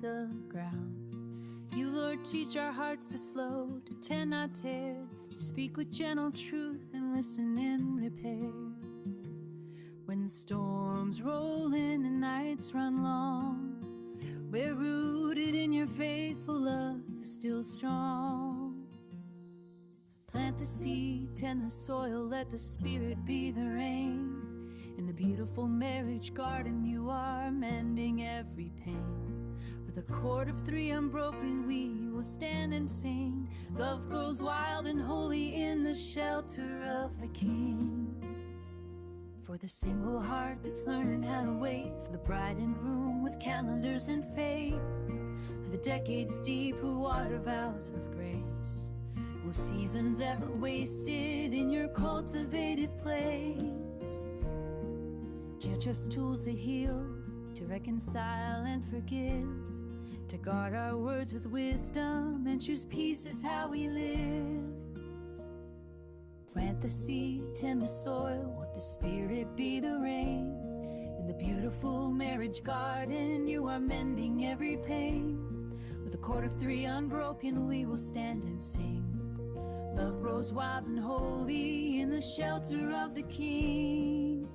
the ground. You, Lord, teach our hearts to slow, to tend, not tear, to speak with gentle truth and listen in repair. When storms roll in and nights run long, we're rooted in your faithful love, still strong. Plant the seed, tend the soil, let the Spirit be the rain. In the beautiful marriage garden, you are mending every pain. With a cord of three unbroken, we will stand and sing. Love grows wild and holy in the shelter of the King. For the single heart that's learning how to wait for the bride and groom with calendars and fate. For the decades deep who water vows with grace. Were seasons ever wasted in your cultivated place? Teach us tools to heal, to reconcile and forgive, to guard our words with wisdom and choose peace is how we live. Plant the seed, tend the soil, let the Spirit be the rain. In the beautiful marriage garden, you are mending every pain. With a cord of three unbroken, we will stand and sing. Love grows wild and holy in the shelter of the King.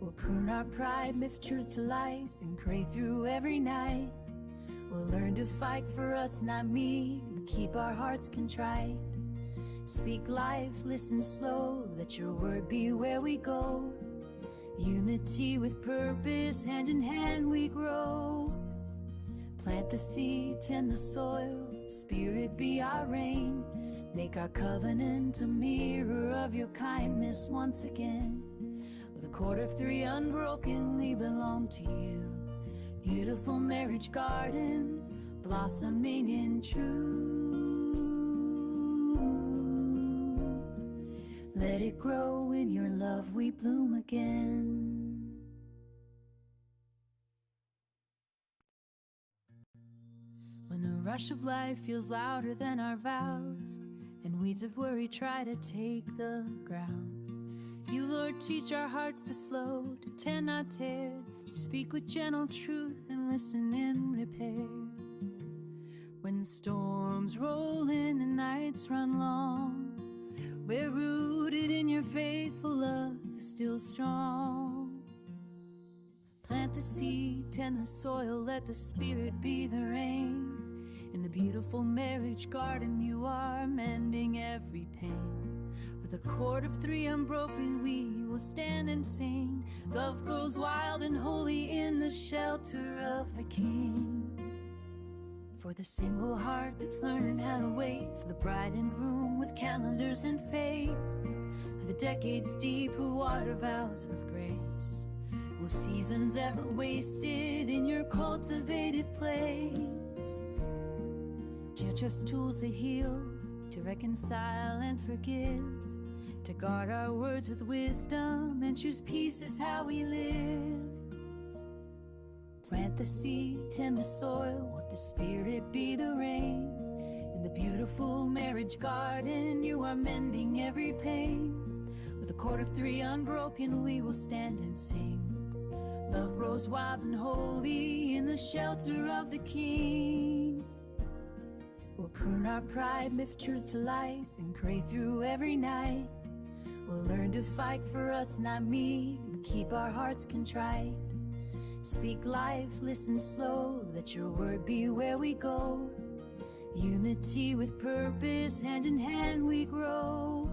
We'll prune our pride, lift truth to light, and pray through every night. We'll learn to fight for us, not me, and keep our hearts contrite. Speak life, listen slow, let your word be where we go. Unity with purpose, hand in hand we grow. Plant the seed, tend the soil, Spirit be our rain. Make our covenant a mirror of your kindness once again. With a cord of three unbroken, we belong to you. Beautiful marriage garden, blossoming in truth. Let it grow in your love, we bloom again. When the rush of life feels louder than our vows, and weeds of worry try to take the ground, you, Lord, teach our hearts to slow, to tend, not tear, to speak with gentle truth and listen in repair. When storms roll in and nights run long, we're rooted in your faithful love, still strong. Plant the seed, tend the soil, let the Spirit be the rain. In the beautiful marriage garden, you are mending every pain. With a cord of three unbroken, we will stand and sing. Love grows wild and holy in the shelter of the King. For the single heart that's learning how to wait for the bride and groom with calendars and fate. For the decades deep who water vows with grace. Were seasons ever wasted in your cultivated place? Teach us tools to heal, to reconcile and forgive, to guard our words with wisdom and choose peace is how we live. Plant the seed, tend the soil, let the Spirit be the rain. In the beautiful marriage garden, you are mending every pain. With a cord of three unbroken, we will stand and sing. Love grows wild and holy in the shelter of the King. We'll prune our pride, lift truth to light, and pray through every night. We'll learn to fight for us, not me, and keep our hearts contrite. Speak life, listen slow, let your word be where we go. Unity with purpose, hand in hand we grow.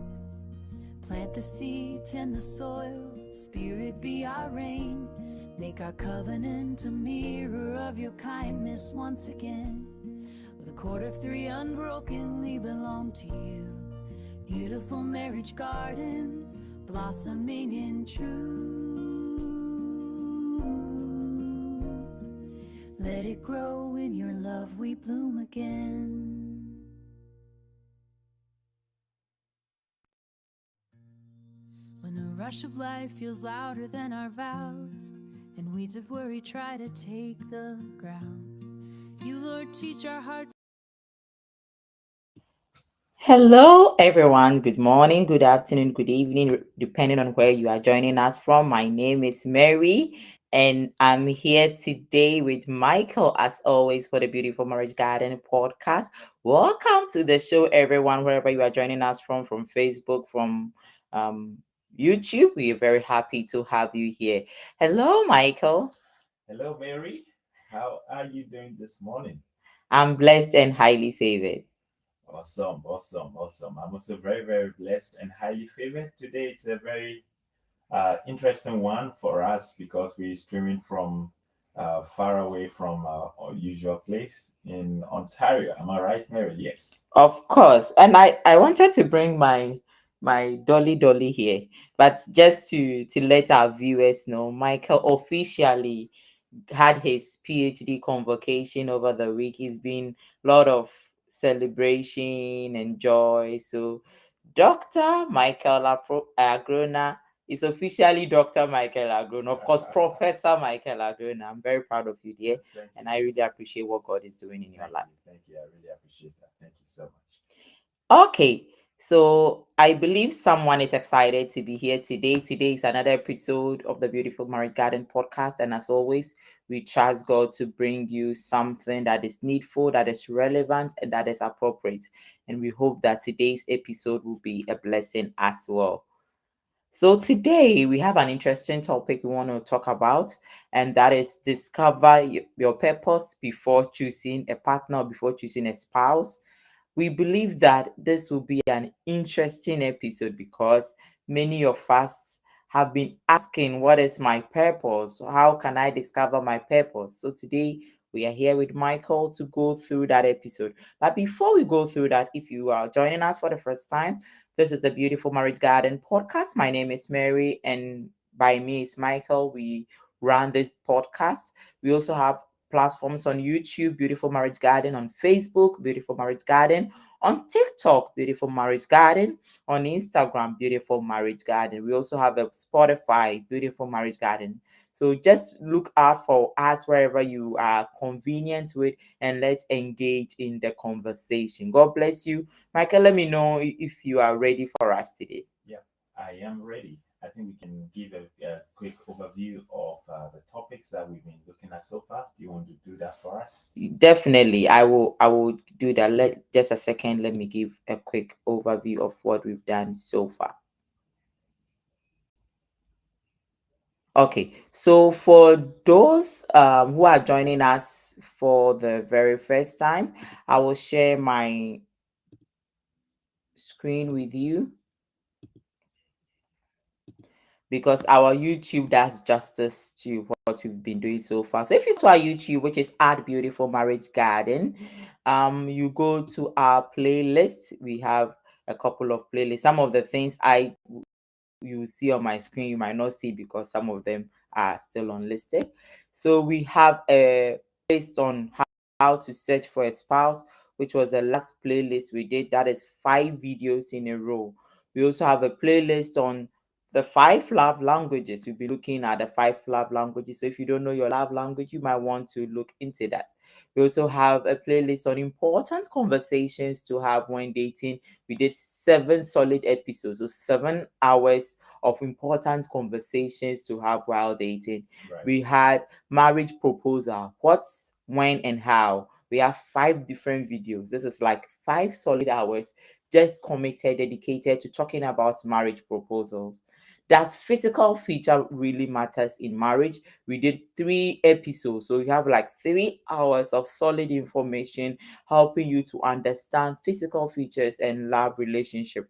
Plant the seed, tend the soil, Spirit be our rain. Make our covenant a mirror of your kindness once again. With a cord of three unbroken, we belong to you. Beautiful marriage garden, blossoming in truth. Let it grow in your love, we bloom again. When the rush of life feels louder than our vows, and weeds of worry try to take the ground, you, Lord, teach our hearts. Hello, everyone. Good morning, good afternoon, good evening, depending on where you are joining us from. My name is Mary, And I'm here today with Michael, as always, for the Beautiful Marriage Garden podcast. Welcome to the show, everyone, wherever you are joining us from Facebook, from um, YouTube. We are very happy to have you here. Hello, Michael. Hello, Mary. How are you doing this morning? I'm blessed and highly favored. Awesome, awesome, awesome. I'm also very, very blessed and highly favored. Today, it's a very interesting one for us because we're streaming from far away from our usual place in Ontario. Am I right, Mary? Yes. Of course. And I wanted to bring my dolly here, but just to let our viewers know, Michael officially had his PhD convocation over the week. It's been a lot of celebration and joy. So Dr. Michael Agrona is officially Dr. Michael Agrona. Of course, Professor Michael Agrona. I'm very proud of you, dear, Thank and you. I really appreciate what God is doing in your Thank life. you. Thank you. I really appreciate that. Thank you so much. Okay, so I believe someone is excited to be here today. Today is another episode of the Beautiful Marriage Garden podcast. And as always, we trust God to bring you something that is needful, that is relevant, and that is appropriate. And we hope that today's episode will be a blessing as well. So today we have an interesting topic we want to talk about, and that is discover your purpose before choosing a partner, before choosing a spouse. We believe that this will be an interesting episode because many of us have been asking, what is my purpose? How can I discover my purpose? So today we are here with Michael to go through that episode. But before we go through that, if you are joining us for the first time, this is the Beautiful Marriage Garden podcast. My name is Mary, and by me is Michael. We run this podcast. We also have platforms on YouTube, Beautiful Marriage Garden, on Facebook, Beautiful Marriage Garden, on TikTok, Beautiful Marriage Garden, on Instagram, Beautiful Marriage Garden. We also have a Spotify, Beautiful Marriage Garden. So just look out for us wherever you are convenient with, and let's engage in the conversation. God bless you. Michael, let me know if you are ready for us today. Yeah, I am ready. I think we can give a quick overview of the topics that we've been looking at so far. Do you want to do that for us? Definitely, I will do that. Let just a second. Let me give a quick overview of what we've done so far. Okay, so for those who are joining us for the very first time, I will share my screen with you because our YouTube does justice to what we've been doing so far. So if you go to our YouTube, which is at Beautiful Marriage Garden, you go to our playlist. We have a couple of playlists. Some of the things you see on my screen, you might not see because some of them are still unlisted. So we have a based on how to search for a spouse, which was the last playlist we did. That is 5 videos in a row. We also have a playlist on the 5 love languages. We'll be looking at the 5 love languages. So if you don't know your love language, you might want to look into that. We also have a playlist on important conversations to have when dating. We did 7 solid episodes, so 7 hours of important conversations to have while dating. Right. We had marriage proposal, what, when, and how. We have 5 different videos. This is like 5 solid hours just committed, dedicated to talking about marriage proposals. Does physical feature really matters in marriage? We did 3 episodes, so you have like 3 hours of solid information helping you to understand physical features and love relationship.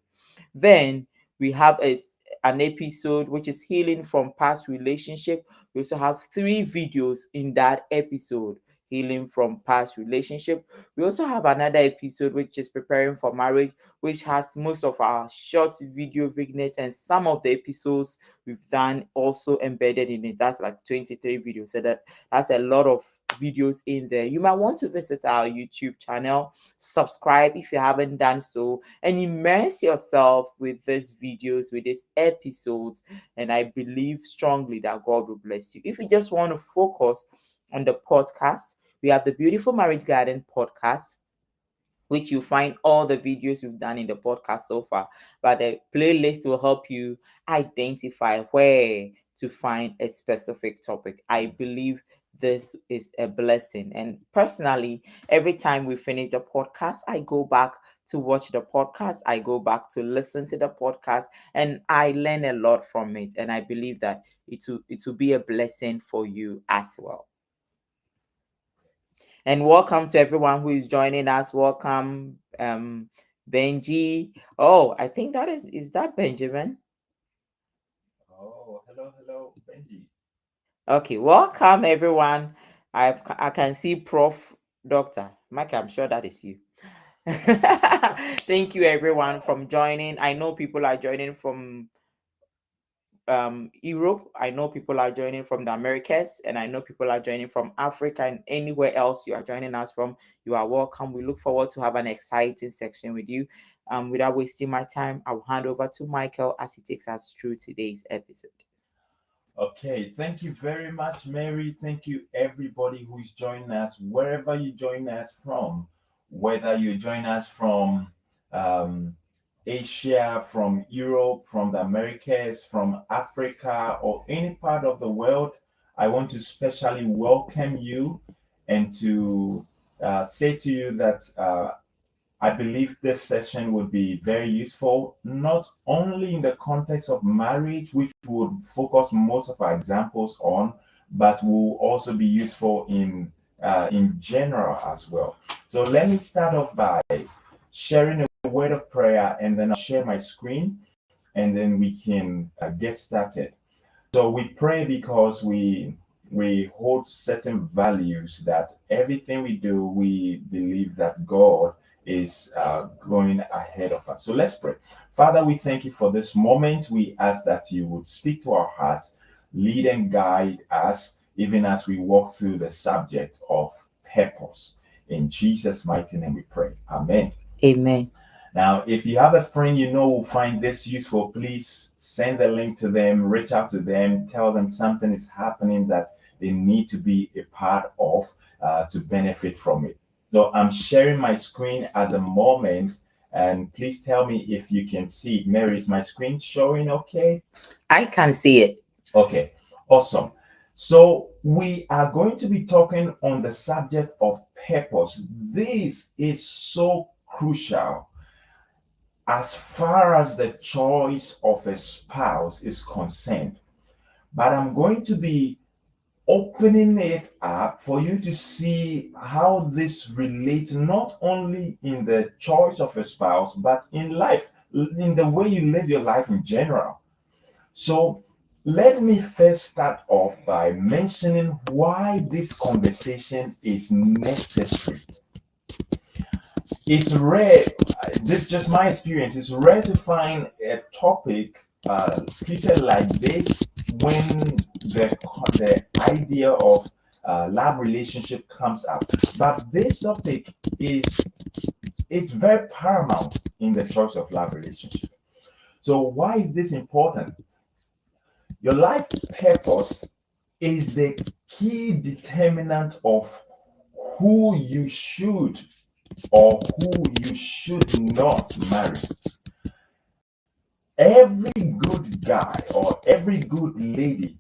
Then we have an episode which is healing from past relationship. We also have 3 videos in that episode, healing from past relationship. We also have another episode which is preparing for marriage, which has most of our short video vignettes, and some of the episodes we've done also embedded in it. That's like 23 videos. So that's a lot of videos in there. You might want to visit our YouTube channel, subscribe if you haven't done so, and immerse yourself with these videos, with these episodes. And I believe strongly that God will bless you. If you just want to focus on the podcast, we have the Beautiful Marriage Garden podcast, which you find all the videos we've done in the podcast so far. But the playlist will help you identify where to find a specific topic. I believe this is a blessing. And personally, every time we finish the podcast, I go back to watch the podcast, I go back to listen to the podcast, and I learn a lot from it. And I believe that it will be a blessing for you as well. And welcome to everyone who is joining us. Welcome, Benji. Oh, I think is that Benjamin? Oh, hello, Benji. Okay, welcome everyone. I can see Prof. Doctor Mike. I'm sure that is you. Thank you everyone from joining. I know people are joining from Europe. I know people are joining from the Americas, and I know people are joining from Africa and anywhere else you are joining us from. You are welcome. We look forward to have an exciting section with you. Without wasting my time, I'll hand over to Michael as he takes us through today's episode. Okay, thank you very much, Mary. Thank you, everybody who is joining us, wherever you join us from, whether you join us from um, Asia, from Europe, from the Americas, from Africa, or any part of the world. I want to specially welcome you and to say to you that I believe this session would be very useful, not only in the context of marriage, which we would focus most of our examples on, but will also be useful in general as well. So let me start off by sharing a word of prayer, and then I'll share my screen, and then we can get started. So we pray because we hold certain values that everything we do, we believe that God is going ahead of us. So let's pray. Father, we thank you for this moment. We ask that you would speak to our hearts, lead and guide us, even as we walk through the subject of purpose. In Jesus' mighty name we pray. Amen. Amen. Now, if you have a friend you know will find this useful, please send the link to them, reach out to them, tell them something is happening that they need to be a part of to benefit from it. So I'm sharing my screen at the moment, and please tell me if you can see it. Mary, is my screen showing okay? I can see it. Okay, awesome. So we are going to be talking on the subject of purpose. This is so crucial as far as the choice of a spouse is concerned. But I'm going to be opening it up for you to see how this relates not only in the choice of a spouse, but in life, in the way you live your life in general. So let me first start off by mentioning why this conversation is necessary. It's rare, this is just my experience, it's rare to find a topic treated like this when the idea of love relationship comes up. But this topic is very paramount in the choice of love relationship. So why is this important? Your life purpose is the key determinant of who you should or who you should not marry. Every good guy or every good lady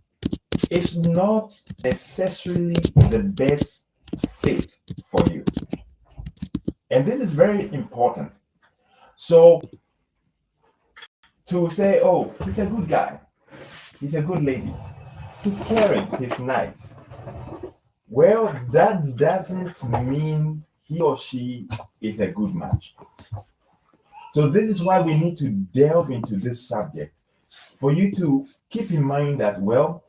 is not necessarily the best fit for you. And this is very important. So to say, oh, he's a good guy, he's a good lady, he's caring, he's nice. Well, that doesn't mean he or she is a good match. So this is why we need to delve into this subject for you to keep in mind that, well,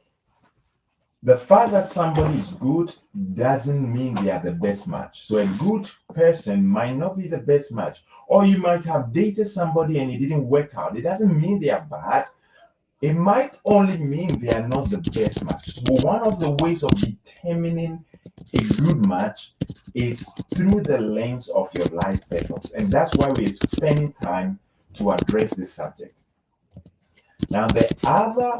the fact that somebody is good doesn't mean they are the best match. So a good person might not be the best match. Or you might have dated somebody and it didn't work out. It doesn't mean they are bad. It might only mean they are not the best match. So one of the ways of determining a good match is through the lens of your life purpose. And that's why we're spending time to address this subject. Now, the other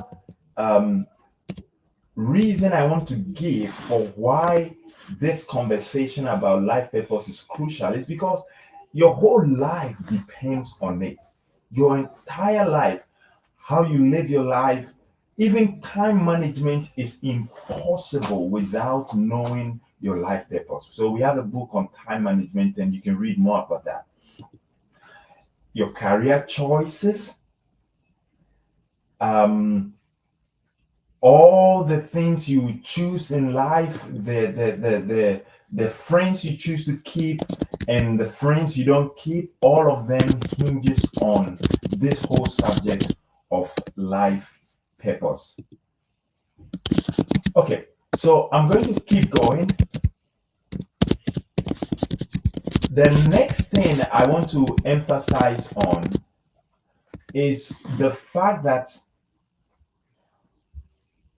reason I want to give for why this conversation about life purpose is crucial is because your whole life depends on it. Your entire life, how you live your life, Even time management is impossible without knowing your life purpose. So we have a book on time management, and you can read more about that. Your career choices, um, all the things you choose in life, the friends you choose to keep and the friends you don't keep, all of them hinges on this whole subject of life purpose. Okay, so I'm going to keep going. The next thing I want to emphasize on is the fact that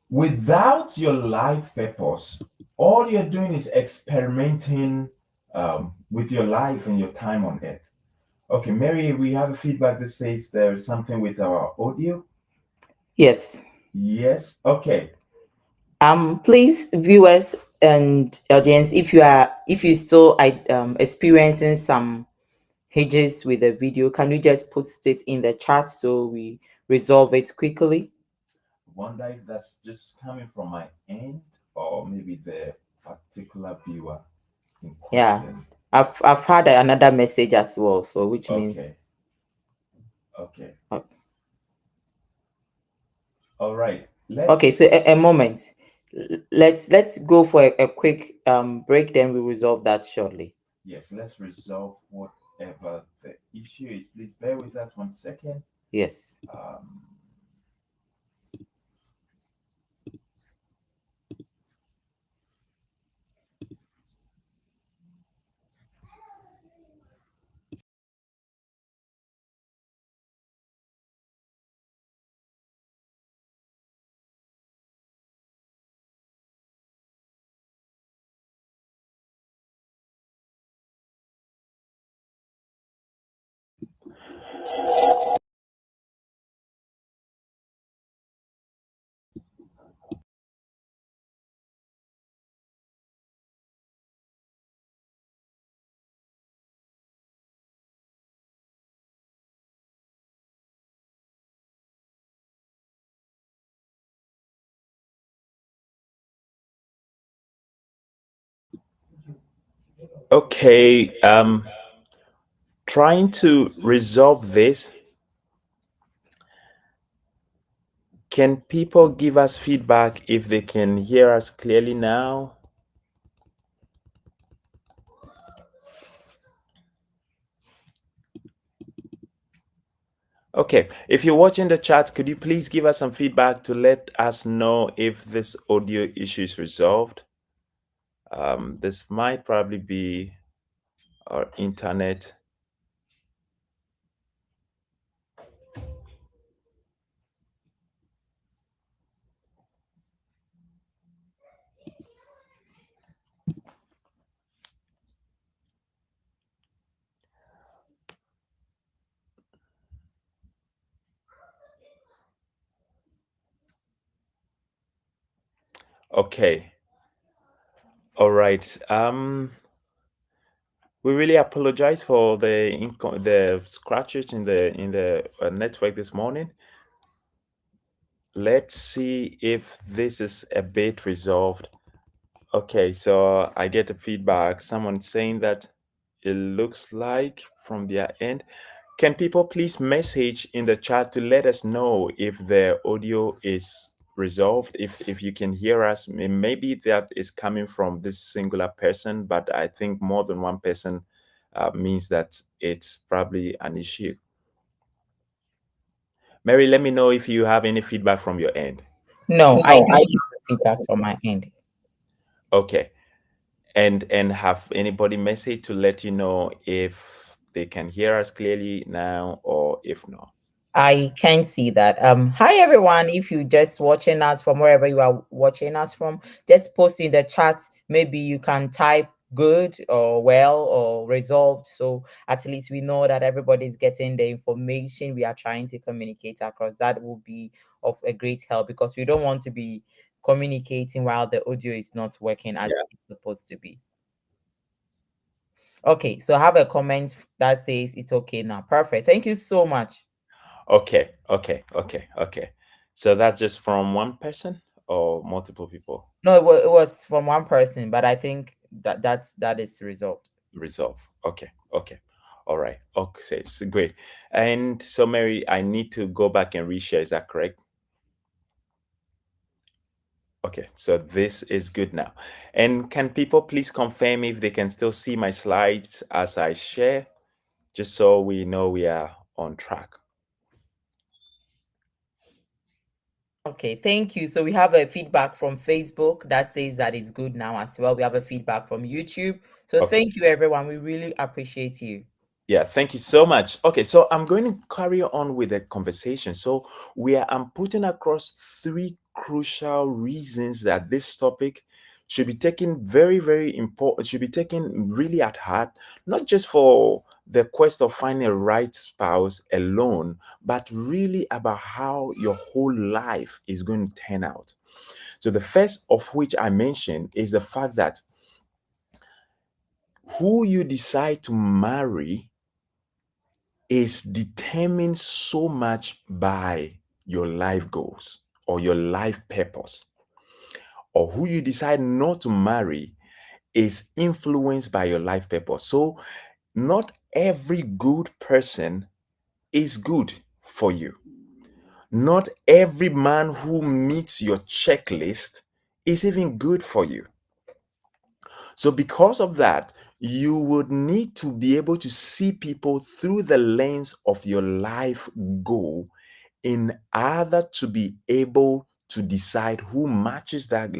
without your life purpose, all you're doing is experimenting with your life and your time on earth. Okay, Mary, we have a feedback that says there's something with our audio. Yes. Yes. Okay. Please, viewers and audience, if you still experiencing some hitches with the video, can you just post it in the chat so we resolve it quickly? Wonder if that's just coming from my end or maybe the particular viewer in Yeah, question. I've had another message as well, so which means Okay. Okay. uh, All right. okay. So a moment. Let's go for a quick break. Then we resolve that shortly. Yes, let's resolve whatever the issue is. Please bear with us 1 second. Yes. Um, okay. Trying to resolve this. Can people give us feedback if they can hear us clearly now? Okay, if you're watching the chat, could you please give us some feedback to let us know if this audio issue is resolved? This might probably be our internet. Okay, all right. We really apologize for the scratches in the network this morning. Let's see if this is a bit resolved. Okay, so I get a feedback. Someone saying that it looks like from their end. Can people please message in the chat to let us know if the audio is resolved, if you can hear us? Maybe that is coming from this singular person, but I think more than one person means that it's probably an issue. Mary, let me know if you have any feedback from your end. No, I don't have feedback from my end. Okay. And have anybody message to let you know if they can hear us clearly now or if not? I can see that. Hi everyone. If you just watching us from wherever you are watching us from, just post in the chat. Maybe you can type good or well or resolved. So at least we know that everybody's getting the information we are trying to communicate across. That will be of a great help because we don't want to be communicating while the audio is not working as it's supposed to be. Okay, so I have a comment that says it's okay now. Perfect. Thank you so much. Okay. So that's just from one person or multiple people? No, it was from one person, but I think that is the result. Resolve. Okay. Okay. All right. Okay. It's great. And so, Mary, I need to go back and reshare. Is that correct? Okay. So this is good now. And can people please confirm if they can still see my slides as I share, just so we know we are on track? Okay, thank you. So we have a feedback from Facebook that says that it's good now as well. We have a feedback from YouTube. So Okay. thank you, everyone. We really appreciate you. Yeah, thank you so much. Okay, so I'm going to carry on with the conversation. So I'm putting across three crucial reasons that this topic should be taken very, very important, should be taken really at heart, not just for the quest of finding a right spouse alone, but really about how your whole life is going to turn out. So the first of which I mentioned is the fact that who you decide to marry is determined so much by your life goals or your life purpose, or who you decide not to marry is influenced by your life purpose. So, not every good person is good for you. Not every man who meets your checklist is even good for you. So, because of that, you would need to be able to see people through the lens of your life goal in order to be able to decide who matches that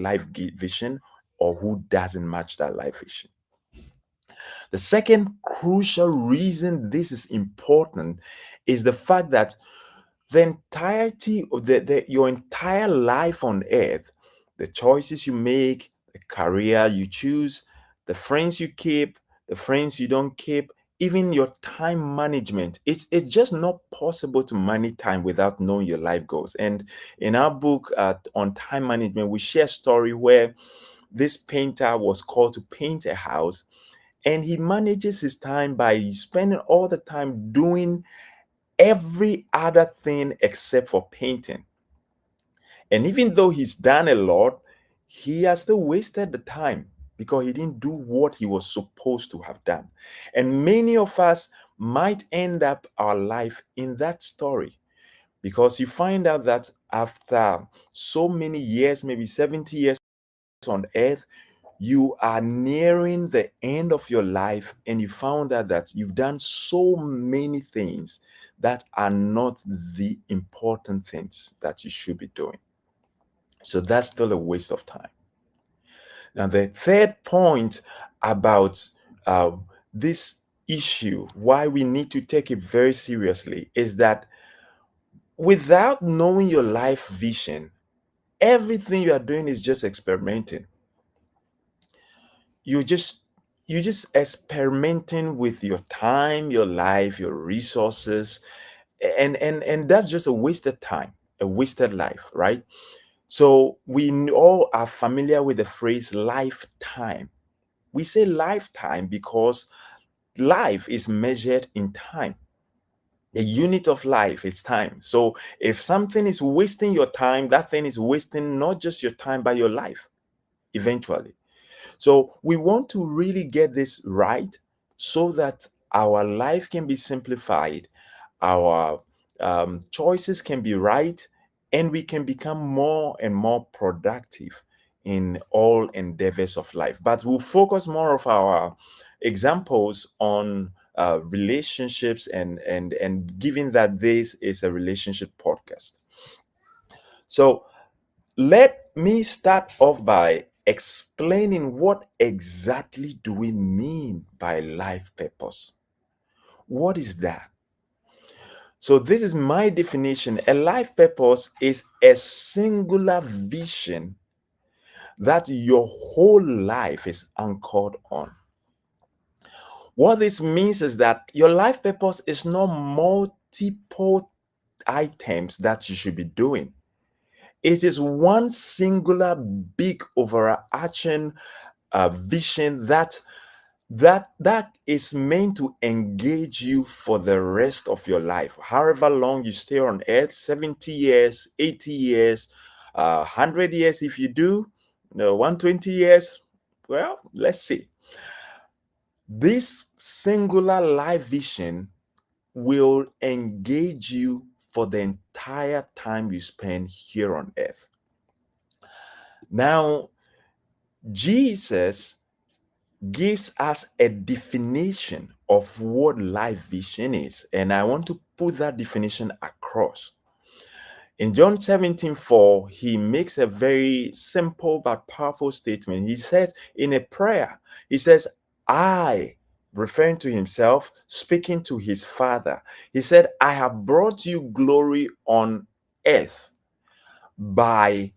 vision or who doesn't match that life vision. The second crucial reason this is important is the fact that the entirety of your entire life on earth, the choices you make, the career you choose, the friends you keep, the friends you don't keep, even your time management, it's just not possible to manage time without knowing your life goals. And in our book on time management, we share a story where this painter was called to paint a house, and he manages his time by spending all the time doing every other thing except for painting. And even though he's done a lot, he has still wasted the time because he didn't do what he was supposed to have done. And many of us might end up our life in that story, because you find out that after so many years, maybe 70 years on earth, you are nearing the end of your life and you found out that you've done so many things that are not the important things that you should be doing. So that's still a waste of time. Now, the third point about uh, this issue, why we need to take it very seriously, is that without knowing your life vision, everything you are doing is just experimenting. you just you just experimenting with your time, your life, your resources, and that's just a wasted time, a wasted life, right? So all are familiar with the phrase lifetime. We say lifetime because life is measured in time. The unit of life is time. So if something is wasting your time, that thing is wasting not just your time but your life eventually. So we want to really get this right so that our life can be simplified, our choices can be right, and we can become more and more productive in all endeavors of life. But we'll focus more of our examples on relationships, and given that this is a relationship podcast. So let me start off by explaining what exactly do we mean by life purpose. What is that? So this is my definition. A life purpose is a singular vision that your whole life is anchored on. What this means is that your life purpose is not multiple items that you should be doing. It is one singular big overarching vision that that is meant to engage you for the rest of your life, however long you stay on earth, 70 years, 80 years, 100 years if you do, 120 years. Well, let's see. This singular life vision will engage you for the entire time you spend here on earth. Now, Jesus gives us a definition of what life vision is, and I want to put that definition across. In John 17:4, he makes a very simple but powerful statement. He says in a prayer, he says, I, referring to himself, speaking to his Father, he said, I have brought you glory on earth by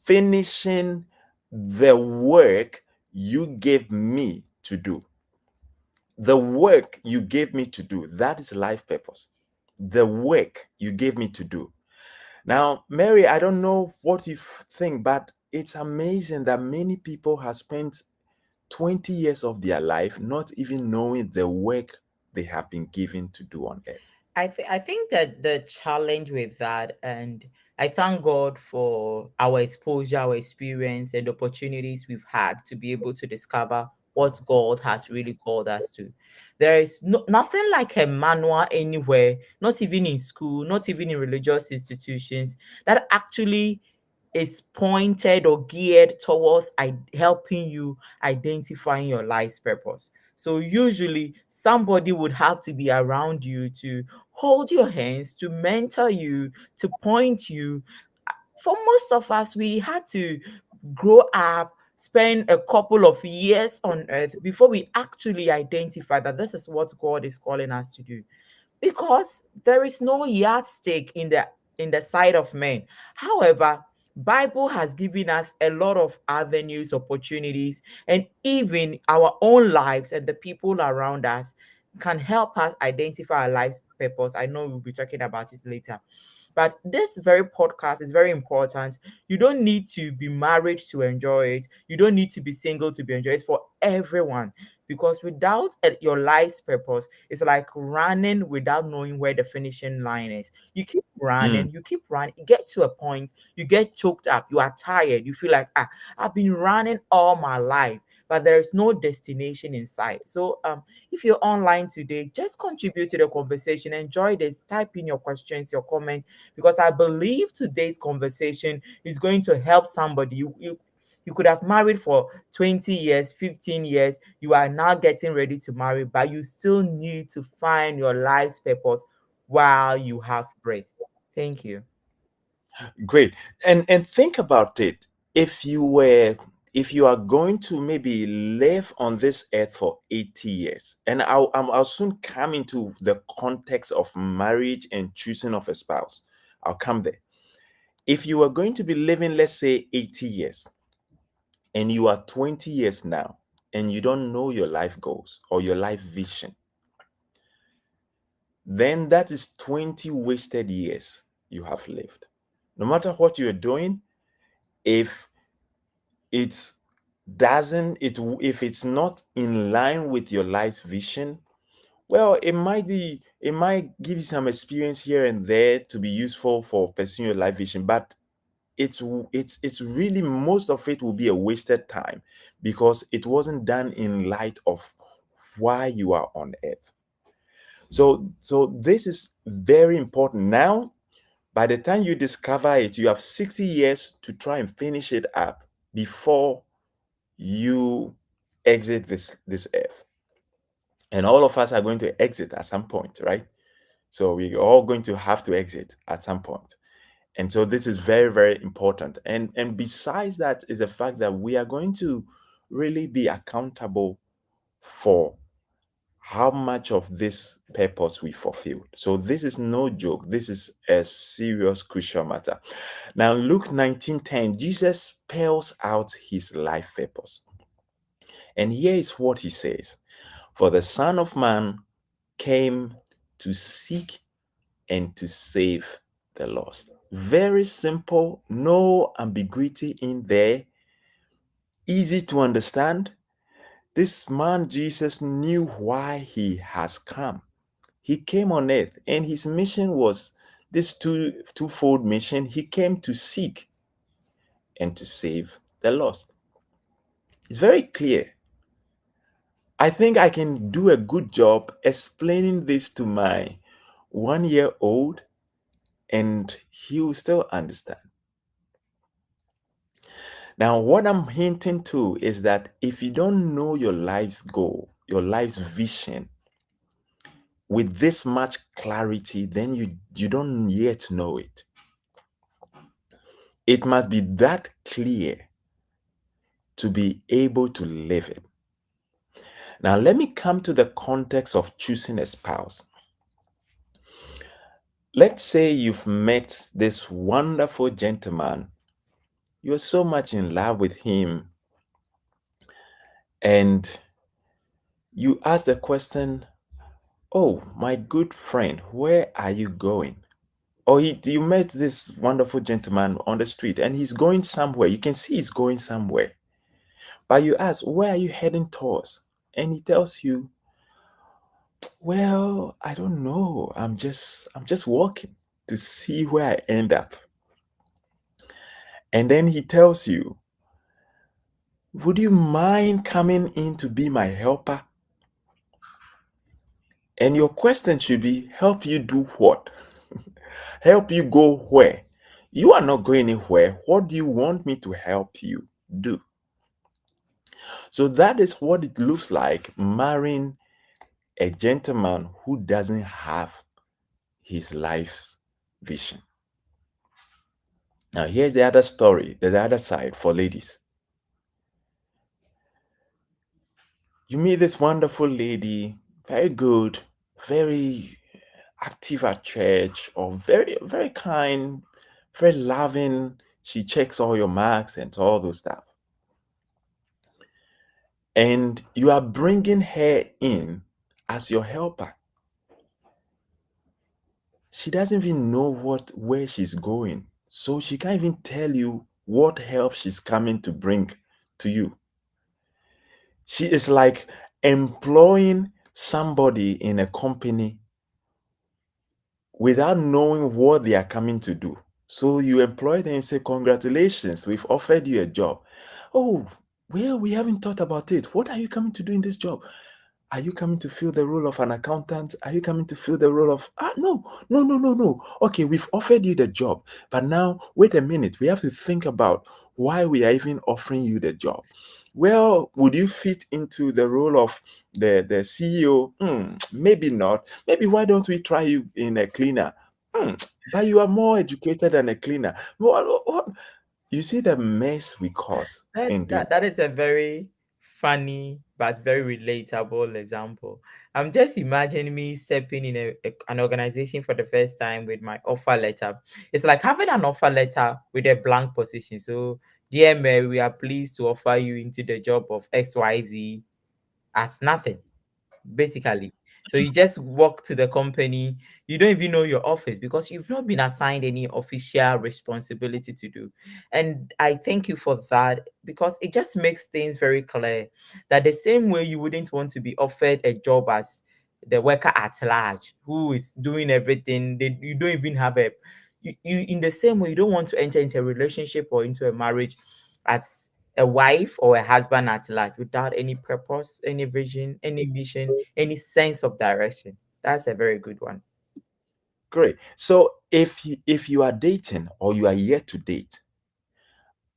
finishing the work you gave me to do. The work you gave me to do, that is life purpose. The work you gave me to do. Now, Mary, I don't know what you think, but it's amazing that many people have spent 20 years of their life not even knowing the work they have been given to do on earth. I think that the challenge with that, and I thank God for our exposure, our experience, and opportunities we've had to be able to discover what God has really called us to. There is nothing like a manual anywhere, not even in school, not even in religious institutions, that actually is pointed or geared towards helping you identifying your life's purpose. So usually somebody would have to be around you to hold your hands, to mentor you, to point you. For most of us, we had to grow up, spend a couple of years on earth before we actually identify that this is what God is calling us to do, because there is no yardstick in the sight of men. However, Bible has given us a lot of avenues, opportunities, and even our own lives and the people around us can help us identify our life's purpose. I know we'll be talking about it later. But this very podcast is very important. You don't need to be married to enjoy it. You don't need to be single to be enjoyed. It's for everyone. Because without your life's purpose, it's like running without knowing where the finishing line is. Mm, You keep running, you get to a point, you get choked up, you are tired, you feel like, I've been running all my life, but there's no destination in sight. So if you're online today, just contribute to the conversation. Enjoy this. Type in your questions, your comments, because I believe today's conversation is going to help somebody. You could have married for 20 years, 15 years. You are now getting ready to marry, but you still need to find your life's purpose while you have breath. Thank you. great. And think about it. If you were if you are going to maybe live on this earth for 80 years, and I'll soon come into the context of marriage and choosing of a spouse. I'll come there. If you are going to be living, let's say, 80 years, and you are 20 years now, and you don't know your life goals or your life vision, then that is 20 wasted years you have lived. No matter what you're doing, if it's doesn't it if it's not in line with your life vision, well, it might give you some experience here and there to be useful for pursuing your life vision, but it's really, most of it will be a wasted time because it wasn't done in light of why you are on earth. So this is very important. Now, by the time you discover it, you have 60 years to try and finish it up before you exit this earth. And all of us are going to exit at some point, right? So we're all going to have to exit at some point. And so this is very, very important. And besides that is the fact that we are going to really be accountable for how much of this purpose we fulfilled. So this is no joke. This is a serious, crucial matter. Now, Luke 19:10, Jesus spells out his life purpose. And here is what he says: For the Son of Man came to seek and to save the lost. Very simple, no ambiguity in there, easy to understand. This man Jesus knew why he has come. He came on earth, and his mission was this twofold mission. He came to seek and to save the lost. It's very clear. I think I can do a good job explaining this to my 1 year old, and he will still understand. Now, what I'm hinting to is that if you don't know your life's goal, your life's vision with this much clarity, then you don't yet know it. It must be that clear to be able to live it. Now, let me come to the context of choosing a spouse. Let's say you've met this wonderful gentleman. You're so much in love with him, and you ask the question, "Oh, my good friend, where are you going?" Or you met this wonderful gentleman on the street and he's going somewhere. You can see he's going somewhere. But you ask, "Where are you heading towards?" And he tells you, "Well, I don't know. I'm just walking to see where I end up." And then he tells you, "Would you mind coming in to be my helper?" And your question should be, help you do what? Help you go where? You are not going anywhere. What do you want me to help you do? So that is what it looks like marrying a gentleman who doesn't have his life's vision. Now, here's the other story, the other side for ladies. You meet this wonderful lady, very good, very active at church, or very, very kind, very loving. She checks all your marks and all those stuff. And you are bringing her in as your helper. She doesn't even know where she's going. So she can't even tell you what help she's coming to bring to you. She is like employing somebody in a company without knowing what they are coming to do. So you employ them and say, "Congratulations, we've offered you a job." "Oh, well, we haven't thought about it. What are you coming to do in this job? Are you coming to fill the role of an accountant? Are you coming to fill the role of..." No, no, no, no, no. Okay, we've offered you the job, but now wait a minute. We have to think about why we are even offering you the job. Well, would you fit into the role of the CEO? Maybe not. Maybe why don't we try you in a cleaner? But you are more educated than a cleaner. What? You see the mess we cause That, in doing. that that is a very funny but very relatable example. I'm just imagining me stepping in an organization for the first time with my offer letter. It's like having an offer letter with a blank position. So, dear Mary, we are pleased to offer you into the job of XYZ as nothing, basically. So you just walk to the company, you don't even know your office because you've not been assigned any official responsibility to do. And I thank you for that because it just makes things very clear that the same way you wouldn't want to be offered a job as the worker at large who is doing everything, you don't even have you in the same way you don't want to enter into a relationship or into a marriage as a wife or a husband at large without any purpose, any vision, any sense of direction. That's a very good one. Great. So if you are dating or you are yet to date,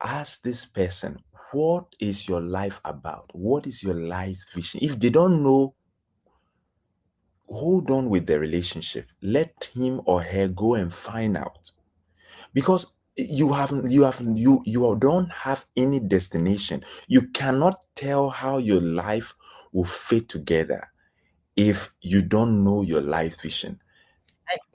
ask this person, what is your life about? What is your life's vision? If they don't know, hold on with the relationship. Let him or her go and find out. Because you don't have any destination. You cannot tell how your life will fit together if you don't know your life's vision.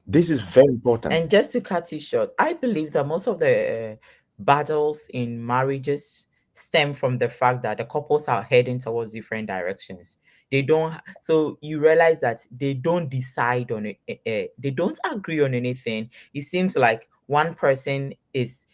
This is very important. And just to cut it short, I believe that most of the battles in marriages stem from the fact that the couples are heading towards different directions. They don't, so you realize that they don't decide on it, they don't agree on anything. It seems like one person is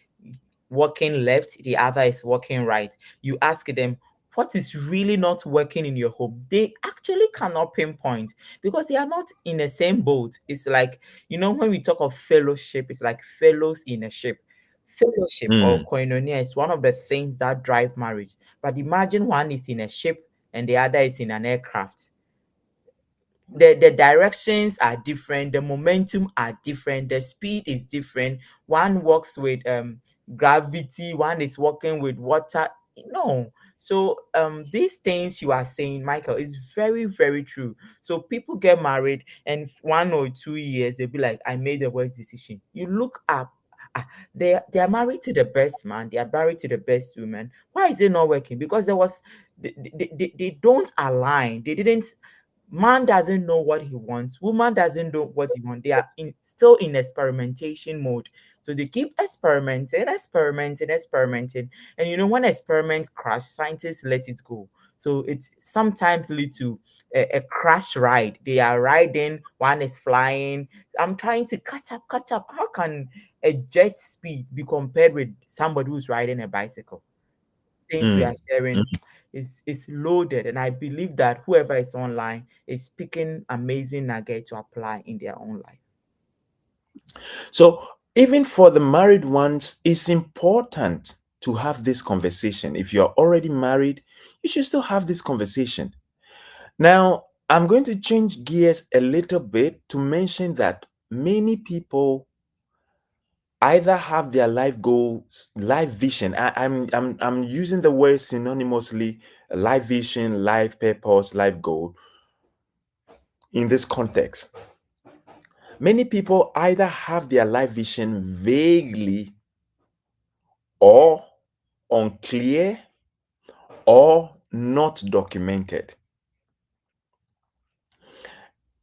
walking left, the other is walking right. You ask them, what is really not working in your home, they actually cannot pinpoint because they are not in the same boat. It's like, when we talk of fellowship, it's like fellows in a ship. Fellowship or Mm, koinonia is one of the things that drive marriage. But imagine one is in a ship and the other is in an aircraft. The directions are different, the momentum are different, the speed is different. One works with gravity, one is working with water. No. So these things you are saying, Michael, is very, very true. So people get married and 1 or 2 years they'll be like, I made the worst decision. You look up, they are married to the best man, they are married to the best woman. Why is it not working? Because there was they don't align. They didn't. Man doesn't know what he wants, woman doesn't know what he wants. They are still in experimentation mode. So they keep experimenting. And when experiments crash, scientists let it go. So it sometimes lead to a crash ride. They are riding, one is flying. I'm trying to catch up. How can a jet speed be compared with somebody who's riding a bicycle? Things we are mm, sharing mm. is loaded, and I believe that whoever is online is picking amazing nugget to apply in their own life. So even for the married ones, it's important to have this conversation. If you're already married, you should still have this conversation. Now, I'm going to change gears a little bit to mention that many people either have their life goals, life vision. I'm using the word synonymously, life vision, life purpose, life goal in this context. Many people either have their life vision vaguely or unclear or not documented.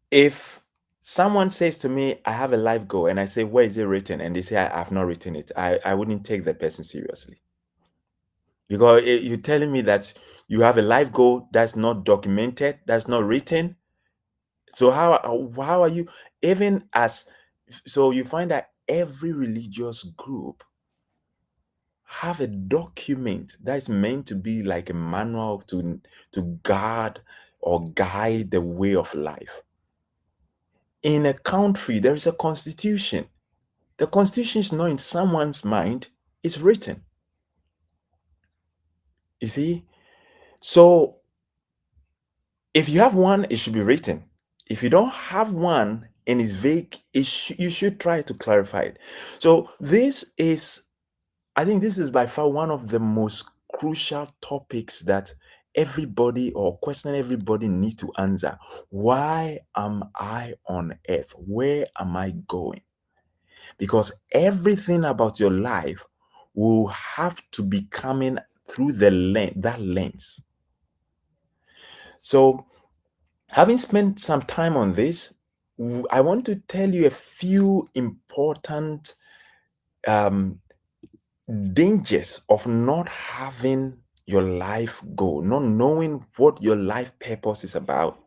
If someone says to me, I have a life goal, and I say, where is it written? And they say, I have not written it, I wouldn't take the person seriously. Because you're telling me that you have a life goal that's not documented, that's not written. So how are you even as so you find that every religious group have a document that's meant to be like a manual to guard or guide the way of life. In a country, there is a constitution. The constitution is not in someone's mind, it's written. You see? So if you have one, it should be written. If you don't have one and it's vague, you should try to clarify it. So I think this is by far one of the most crucial topics that everybody or question everybody needs to answer. Why am I on earth? Where am I going? Because everything about your life will have to be coming through that lens. So, having spent some time on this, I want to tell you a few important um, dangers of not having your life goal, not knowing what your life purpose is about.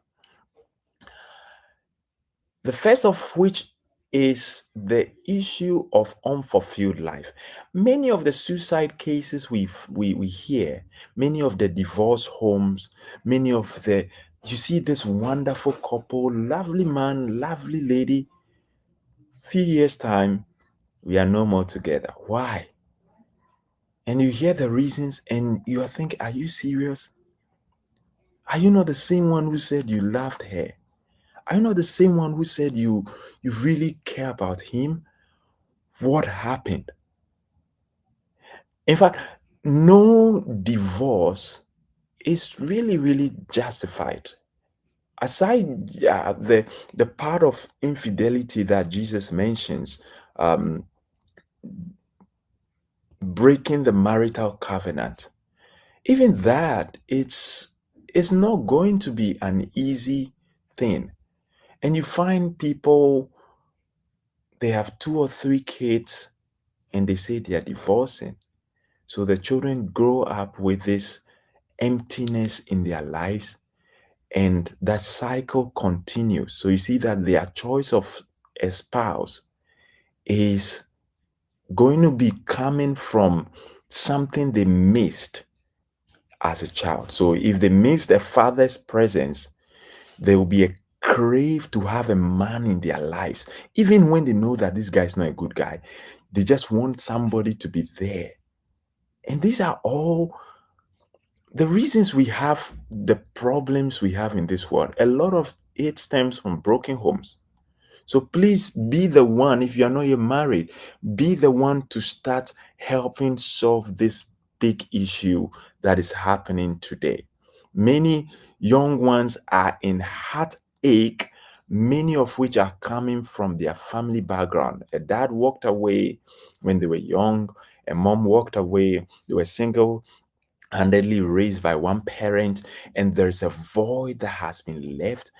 The first of which is the issue of unfulfilled life. Many of the suicide cases we hear, many of the divorce homes, many of the you see this wonderful couple, lovely man, lovely lady, few years time, we are no more together. Why? And you hear the reasons and you are thinking, are you serious? Are you not the same one who said you loved her? Are you not the same one who said you really care about him? What happened? In fact, no divorce is really justified. Aside the part of infidelity that Jesus mentions, um, breaking the marital covenant, even that it's not going to be an easy thing. And you find people, they have 2 or 3 kids and they say they are divorcing. So the children grow up with this emptiness in their lives and that cycle continues. So you see that their choice of a spouse is going to be coming from something they missed as a child. So if they miss their father's presence, there will be a crave to have a man in their lives, even when they know that this guy is not a good guy. They just want somebody to be there. And these are all the reasons we have the problems we have in this world. A lot of it stems from broken homes. So please be the one, if you are not yet married, be the one to start helping solve this big issue that is happening today. Many young ones are in heartache, many of which are coming from their family background. A dad walked away when they were young, a mom walked away, they were single handedly raised by one parent, and there's a void that has been left,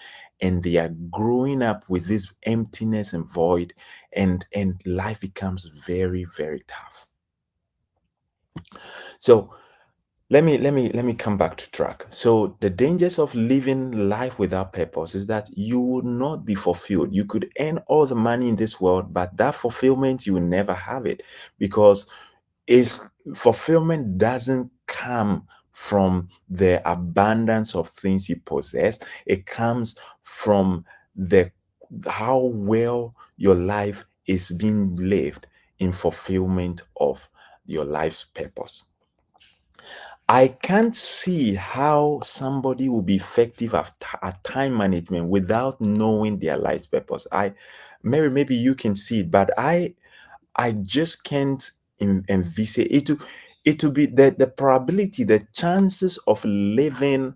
and they are growing up with this emptiness and void, and life becomes very, very tough. So let me come back to track. So the dangers of living life without purpose is that you will not be fulfilled. You could earn all the money in this world, but that fulfillment, you will never have it, because is fulfillment doesn't come from the abundance of things you possess. It comes from the how well your life is being lived in fulfillment of your life's purpose. I can't see how somebody will be effective at time management without knowing their life's purpose. Mary, maybe you can see it, but I just can't envisage it. To be the probability, the chances of living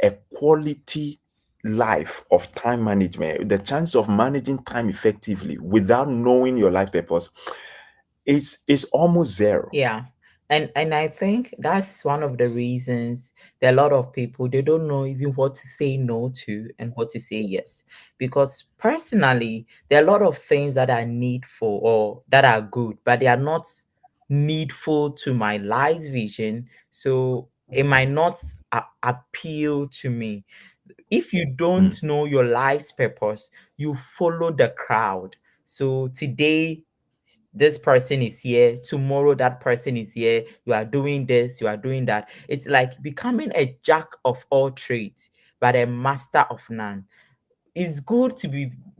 a quality life of time management, the chance of managing time effectively without knowing your life purpose, it's almost zero. Yeah. And I think that's one of the reasons that a lot of people, they don't know even what to say no to and what to say yes. Because personally, there are a lot of things that are needful or that are good, but they are not needful to my life's vision. So it might not appeal to me. If you Mm. don't know your life's purpose, you follow the crowd. So today this person is here, tomorrow that person is here, you are doing this, you are doing that. It's like becoming a jack of all trades but a master of none. It's good to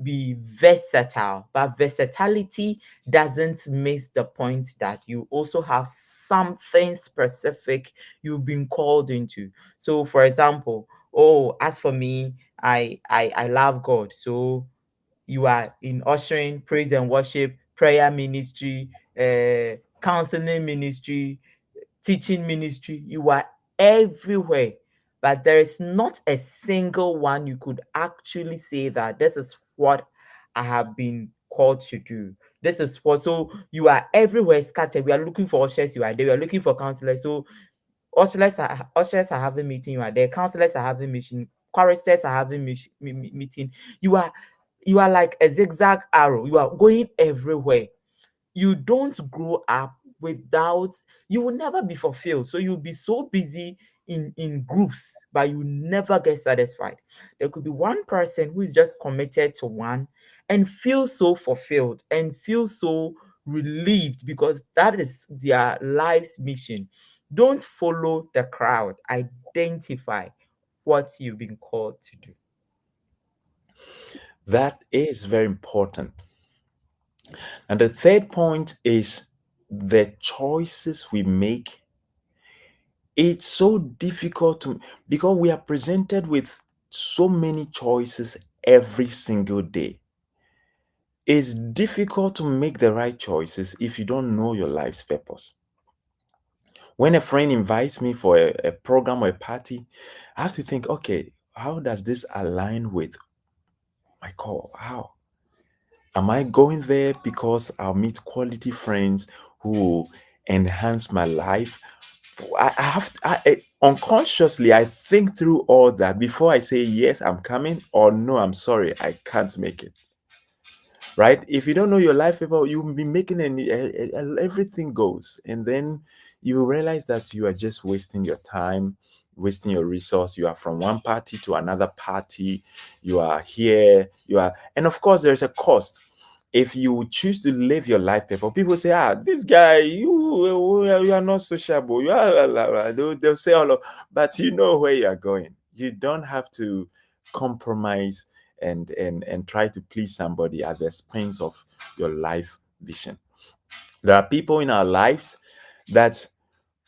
be versatile, but versatility doesn't miss the point that you also have something specific you've been called into. So for example, oh, as for me, I love God. So you are in ushering, praise and worship, prayer ministry, counseling ministry, teaching ministry. You are everywhere. But there is not a single one you could actually say that this is what I have been called to do. This is what, so you are everywhere scattered. We are looking for ushers, you are there. We are looking for counselors. So ushers are having meeting, you are there. Counselors are having meeting. Choristers are having meeting. You are you are like a zigzag arrow. You are going everywhere. You don't grow up without, you will never be fulfilled. So you'll be so busy in groups, but you never get satisfied. There could be one person who is just committed to one and feel so fulfilled and feel so relieved because that is their life's mission. Don't follow the crowd. Identify what you've been called to do. That is very important. And the third point is the choices we make. It's so difficult to, because we are presented with so many choices every single day. It's difficult to make the right choices if you don't know your life's purpose. When a friend invites me for a program or a party, I have to think, okay, how does this align with my call? How? Am I going there because I'll meet quality friends who will enhance my life? I have unconsciously I think through all that before I say yes, I'm coming, or no, I'm sorry, I can't make it. Right? If you don't know your life about, you'll be making everything goes, and then you will realize that you are just wasting your time, wasting your resource. You are from one party to another party. You are here. You are, and of course, there's a cost. if you choose to live your life purpose, people say, this guy, you are not sociable. You are, they'll say all of, but you know where you are going. You don't have to compromise and try to please somebody at the expense of your life vision. There are people in our lives that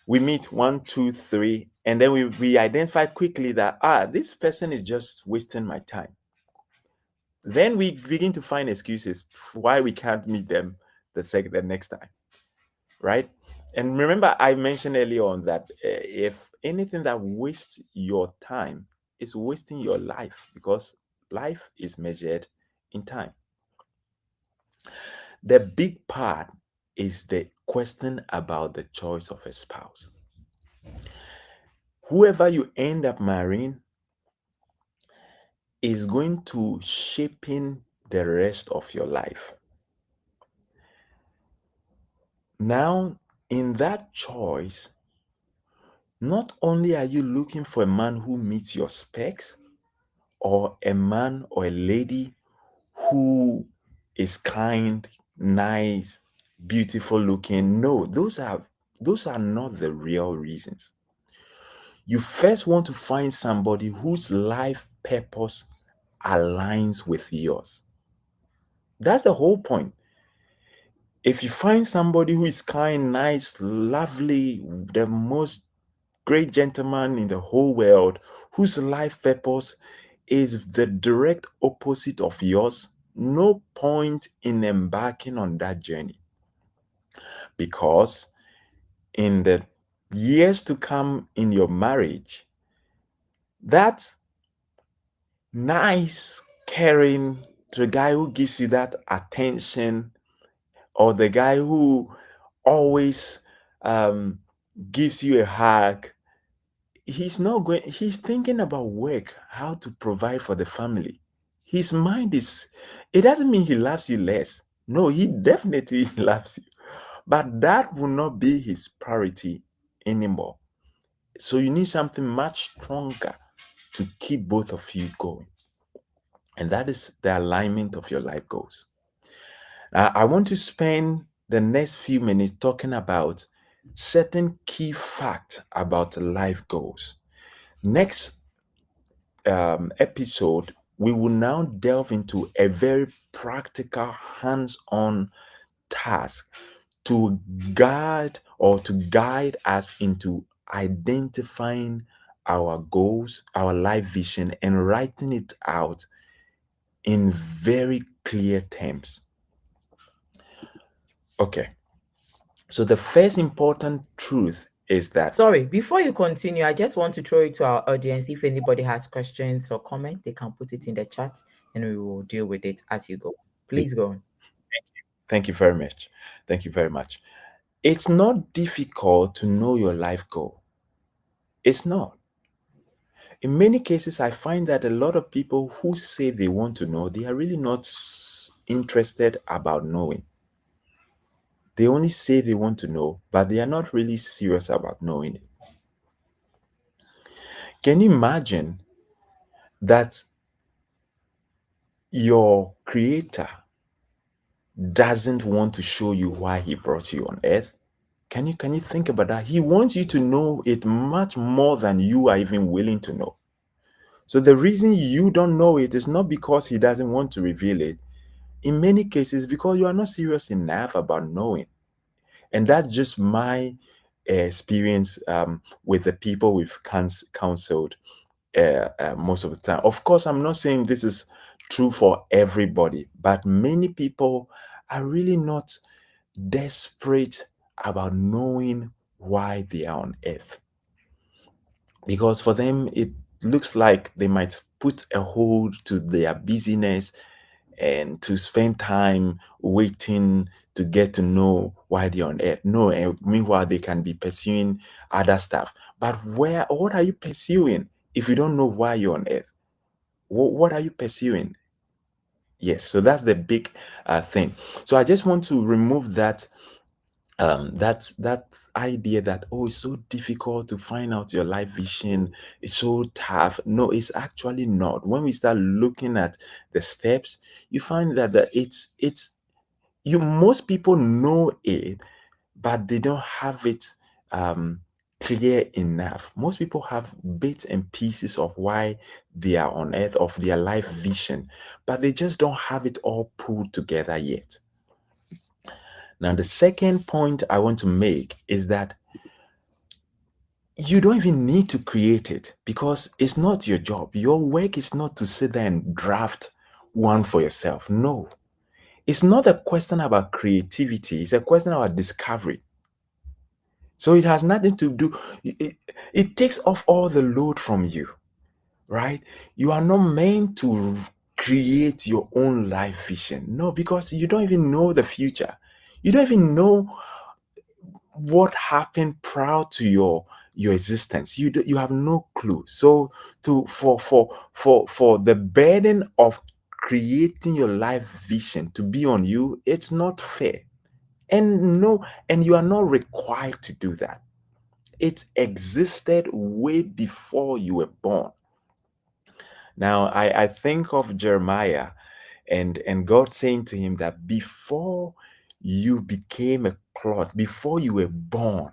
we meet one, two, three, and then we identify quickly that this person is just wasting my time. Then we begin to find excuses why we can't meet them the next time, right? And remember, I mentioned earlier on that if anything that wastes your time is wasting your life, because life is measured in time. The big part is the question about the choice of a spouse. Whoever you end up marrying is going to shaping the rest of your life. Now, in that choice, not only are you looking for a man who meets your specs, or a man or a lady who is kind, nice, beautiful looking. No, those are not the real reasons. You first want to find somebody whose life purpose aligns with yours. That's the whole point. If you find somebody who is kind, nice, lovely, the most great gentleman in the whole world, whose life purpose is the direct opposite of yours, no point in embarking on that journey. Because in the years to come in your marriage, that nice, caring, the guy who gives you that attention, or the guy who always gives you a hug, he's thinking about work, how to provide for the family. His mind is, it doesn't mean he loves you less. No, he definitely loves you. But that will not be his priority anymore. So you need something much stronger to keep both of you going. And that is the alignment of your life goals. Now, I want to spend the next few minutes talking about certain key facts about life goals. Next episode, we will now delve into a very practical, hands on task to guide us into identifying our goals, our life vision, and writing it out in very clear terms. Okay. So the first important truth is that Sorry, before you continue, I just want to throw it to our audience. If anybody has questions or comment, they can put it in the chat and we will deal with it as you go. Please go on. thank you very much. Thank you very much. It's not difficult to know your life goal. It's not. In many cases, I find that a lot of people who say they want to know, they are really not interested about knowing. They only say they want to know, but they are not really serious about knowing it. Can you imagine that your creator doesn't want to show you why he brought you on earth? Can you think about that? He wants you to know it much more than you are even willing to know. So the reason you don't know it is not because he doesn't want to reveal it. In many cases, because you are not serious enough about knowing. And that's just my experience with the people we've counseled most of the time. Of course, I'm not saying this is true for everybody, but many people are really not desperate about knowing why they are on earth. Because for them, it looks like they might put a hold to their busyness and to spend time waiting to get to know why they're on earth. No, and meanwhile, they can be pursuing other stuff. But what are you pursuing if you don't know why you're on earth? What are you pursuing? Yes, so that's the big thing. So I just want to remove that that idea that, oh, it's so difficult to find out your life vision, it's so tough. No, it's actually not. When we start looking at the steps, you find that it's You most people know it, but they don't have it um, clear enough. Most people have bits and pieces of why they are on earth, of their life vision, but they just don't have it all pulled together yet. Now, the second point I want to make is that you don't even need to create it because it's not your job. Your work is not to sit there and draft one for yourself. No, it's not a question about creativity, it's a question about discovery. So it has nothing to do, it takes off all the load from you, right? You are not meant to create your own life vision. No, because you don't even know the future. You don't even know what happened prior to your existence. You have no clue. So to for the burden of creating your life vision to be on you, it's not fair. And no, and you are not required to do that. It existed way before you were born. Now I think of Jeremiah and God saying to him that before you became a clot, before you were born,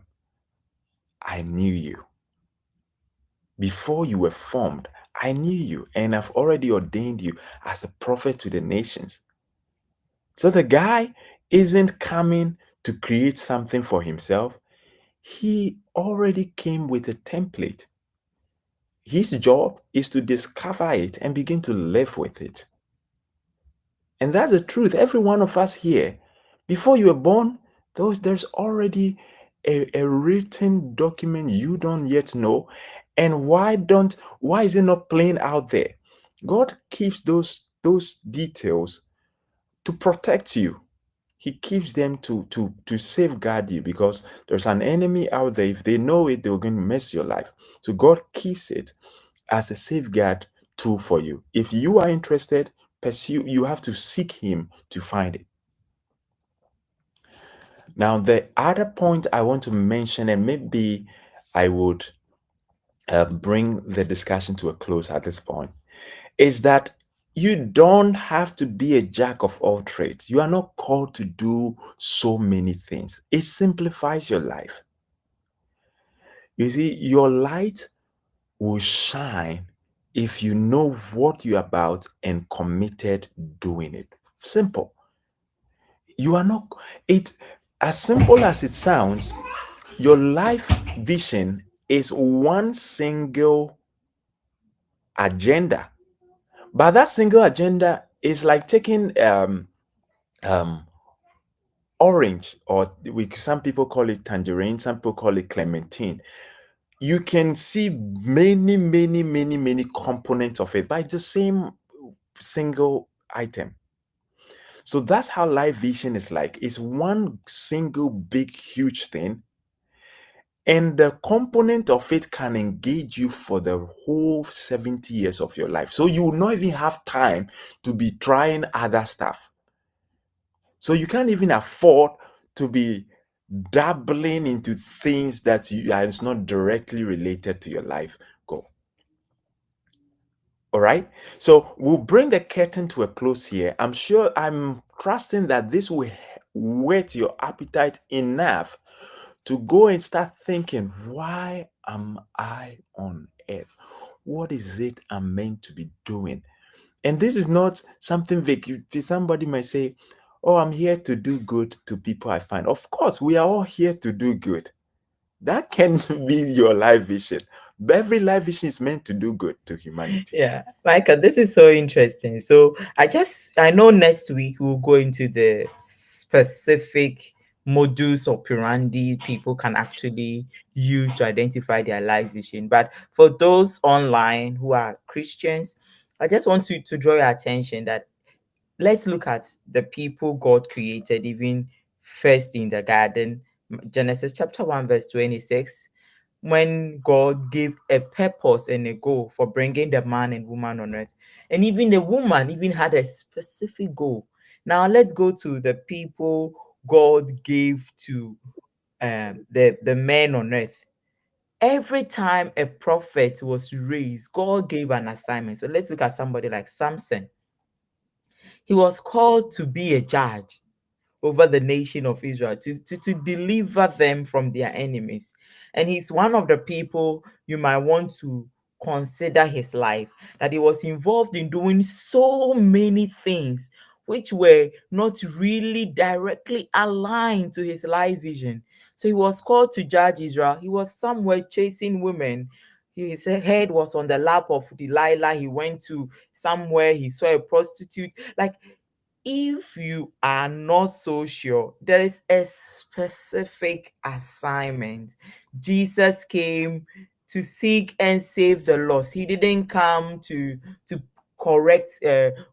I knew you. Before you were formed, I knew you, and I've already ordained you as a prophet to the nations. So the guy isn't coming to create something for himself. He already came with a template. His job is to discover it and begin to live with it. And that's the truth. Every one of us here, before you were born, there's already a written document you don't yet know. And why is it not playing out there? God keeps those details to protect you. He keeps them to safeguard you because there's an enemy out there. If they know it, they're going to mess your life. So God keeps it as a safeguard tool for you. If you are interested, pursue, you have to seek Him to find it. Now, the other point I want to mention, and maybe I would bring the discussion to a close at this point, is that you don't have to be a jack of all trades. You are not called to do so many things. It simplifies your life. You see, your light will shine if you know what you're about and committed doing it. Simple. You are not, it, as simple as it sounds, your life vision is one single agenda. But that single agenda is like taking um, orange, or some people call it tangerine, some people call it clementine. You can see many components of it by the same single item. So that's how life vision is like. It's one single big huge thing, and the component of it can engage you for the whole 70 years of your life. So you will not even have time to be trying other stuff. So you can't even afford to be dabbling into things that it's not directly related to your life goal. All right. So we'll bring the curtain to a close here. I'm trusting that this will whet your appetite enough to go and start thinking, why am I on earth? What is it I'm meant to be doing? And this is not something vague. Somebody might say, oh, I'm here to do good to people I find. Of course, we are all here to do good. That can be your life vision. But every life vision is meant to do good to humanity. Yeah, Michael, this is so interesting. So I know next week we'll go into the specific modus operandi people can actually use to identify their life vision. But for those online who are Christians, I just want to draw your attention that let's look at the people God created even first in the garden. Genesis chapter 1, verse 26, when God gave a purpose and a goal for bringing the man and woman on earth. And even the woman even had a specific goal. Now let's go to the people God gave to the men on earth. Every time a prophet was raised, God gave an assignment. So let's look at somebody like Samson. He was called to be a judge. over the nation of Israel, to deliver them from their enemies. And he's one of the people you might want to consider his life, that he was involved in doing so many things which were not really directly aligned to his life vision. So he was called to judge Israel. He was somewhere chasing women. His head was on the lap of Delilah. He went to somewhere, he saw a prostitute. Like, if you are not so sure, there is a specific assignment. Jesus came to seek and save the lost. He didn't come to correct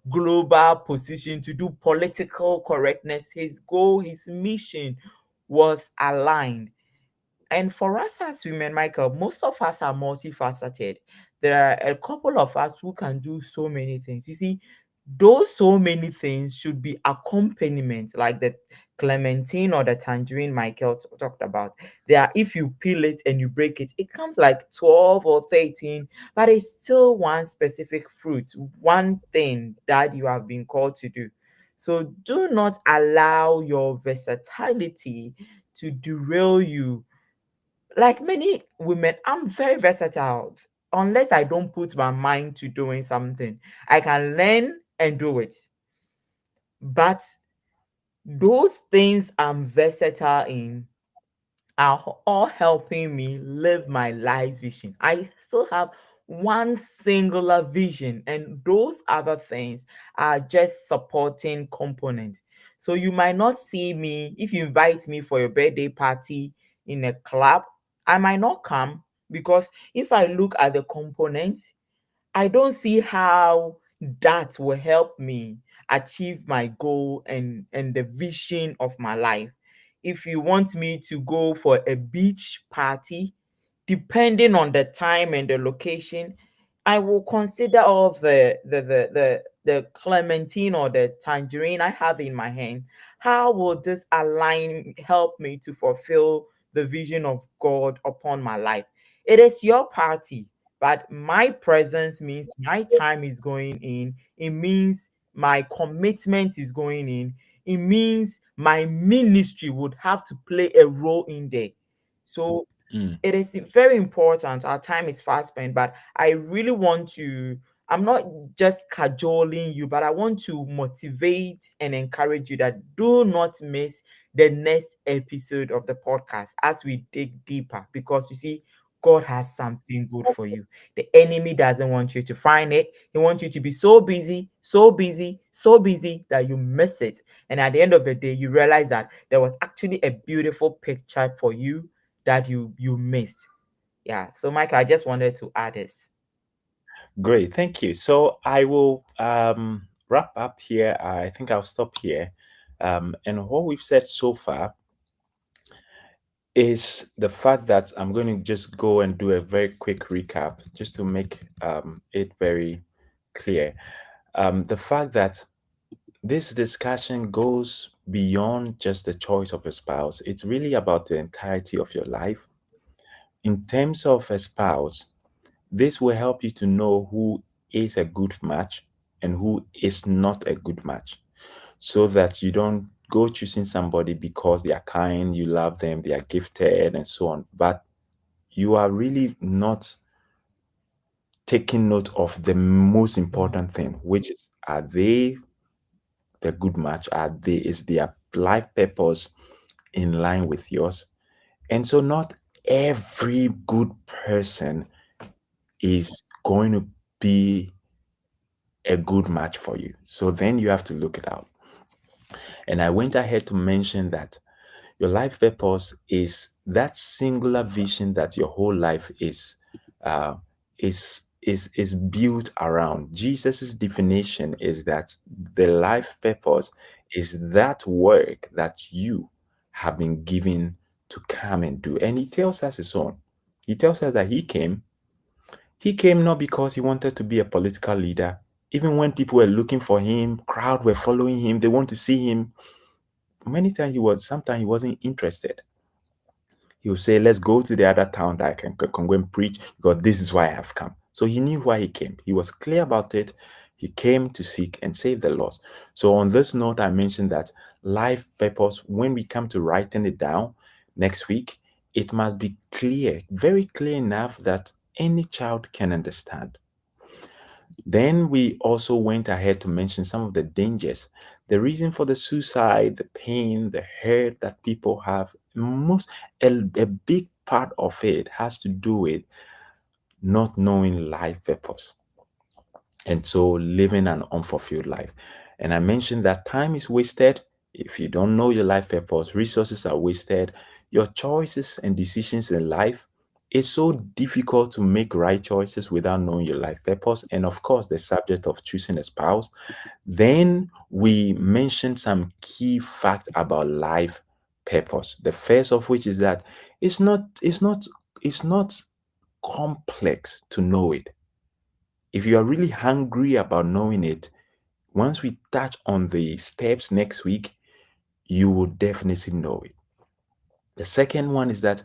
global position, to do political correctness. His goal, his mission was aligned. And for us as women, Michael, most of us are multifaceted. There are a couple of us who can do so many things. You see, those so many things should be accompaniment, like the clementine or the tangerine Michael talked about. There are, if you peel it and you break it, it comes like 12 or 13, but it's still one specific fruit, one thing that you have been called to do. So do not allow your versatility to derail you. Like many women, I'm very versatile. Unless I don't put my mind to doing something, I can learn and do it. But those things I'm versatile in are all helping me live my life vision. I still have one singular vision, and those other things are just supporting components. So you might not see me if you invite me for your birthday party in a club. I might not come, because if I look at the components, I don't see how that will help me achieve my goal and the vision of my life. If you want me to go for a beach party, depending on the time and the location, I will consider all the clementine or the tangerine I have in my hand. How will this align help me to fulfill the vision of God upon my life? It is your party, but my presence means my time is going in. It means my commitment is going in. It means my ministry would have to play a role in there. So Mm. it is very important. Our time is fast spent, but I really want to. I'm not just cajoling you, but I want to motivate and encourage you that do not miss the next episode of the podcast as we dig deeper, because you see, God has something good for you. The enemy doesn't want you to find it. He wants you to be so busy, so busy, so busy that you miss it. And at the end of the day, you realize that there was actually a beautiful picture for you that you missed. Yeah. So Michael, I just wanted to add this. Great, thank you. So I will wrap up here. I think I'll stop here. And what we've said so far is the fact that I'm going to just go and do a very quick recap just to make it very clear. The fact that this discussion goes beyond just the choice of a spouse, it's really about the entirety of your life. In terms of a spouse, this will help you to know who is a good match and who is not a good match, so that you don't go choosing somebody because they are kind, you love them, they are gifted, and so on. But you are really not taking note of the most important thing, which is, are they the good match? Are they, is their life purpose in line with yours? And so not every good person is going to be a good match for you. So then you have to look it out. And I went ahead to mention that your life purpose is that singular vision that your whole life uh, is built around. Jesus's definition is that the life purpose is that work that you have been given to come and do. And he tells us his own. He tells us that he came not because he wanted to be a political leader. Even when people were looking for him, crowd were following him, they want to see him. Many times sometimes he wasn't interested. He would say, let's go to the other town that I can go and preach, because this is why I have come. So he knew why he came. He was clear about it. He came to seek and save the lost. So on this note, I mentioned that life purpose, when we come to writing it down next week, it must be clear, very clear enough that any child can understand. Then we also went ahead to mention some of the dangers, the reason for the suicide, the pain, the hurt that people have. A big part of it has to do with not knowing life purpose, and so living an unfulfilled life. And I mentioned that time is wasted if you don't know your life purpose. Resources are wasted. Your choices and decisions in life, it's so difficult to make right choices without knowing your life purpose. And of course, the subject of choosing a spouse. Then we mentioned some key facts about life purpose. The first of which is that it's not complex to know it. If you are really hungry about knowing it, once we touch on the steps next week, you will definitely know it. The second one is that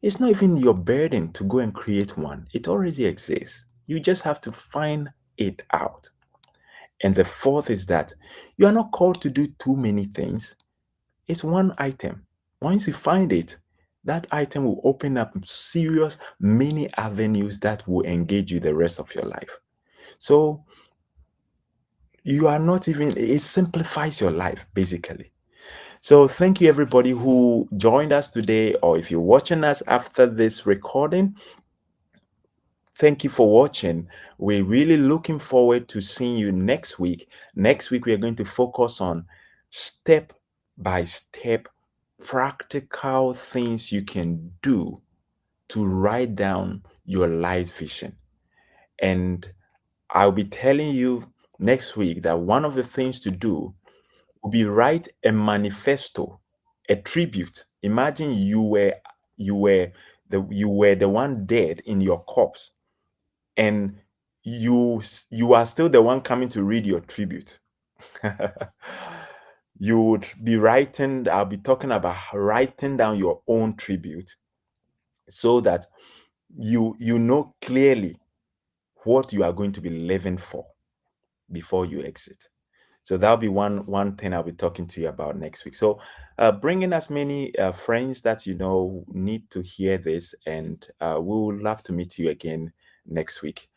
it's not even your burden to go and create one, it already exists. You just have to find it out. And the fourth is that you are not called to do too many things, it's one item. Once you find it, that item will open up serious many avenues that will engage you the rest of your life. So you are not even, it simplifies your life basically. So thank you everybody who joined us today, or if you're watching us after this recording, thank you for watching. We're really looking forward to seeing you next week. Next week we are going to focus on step by step practical things you can do to write down your life vision. And I'll be telling you next week that one of the things to do will be write a manifesto, a tribute. Imagine you were the one dead in your corpse, and you are still the one coming to read your tribute. You would be writing, I'll be talking about writing down your own tribute so that you know clearly what you are going to be living for before you exit. So that'll be one thing I'll be talking to you about next week. So bring in as many friends that you know need to hear this, and we would love to meet you again next week,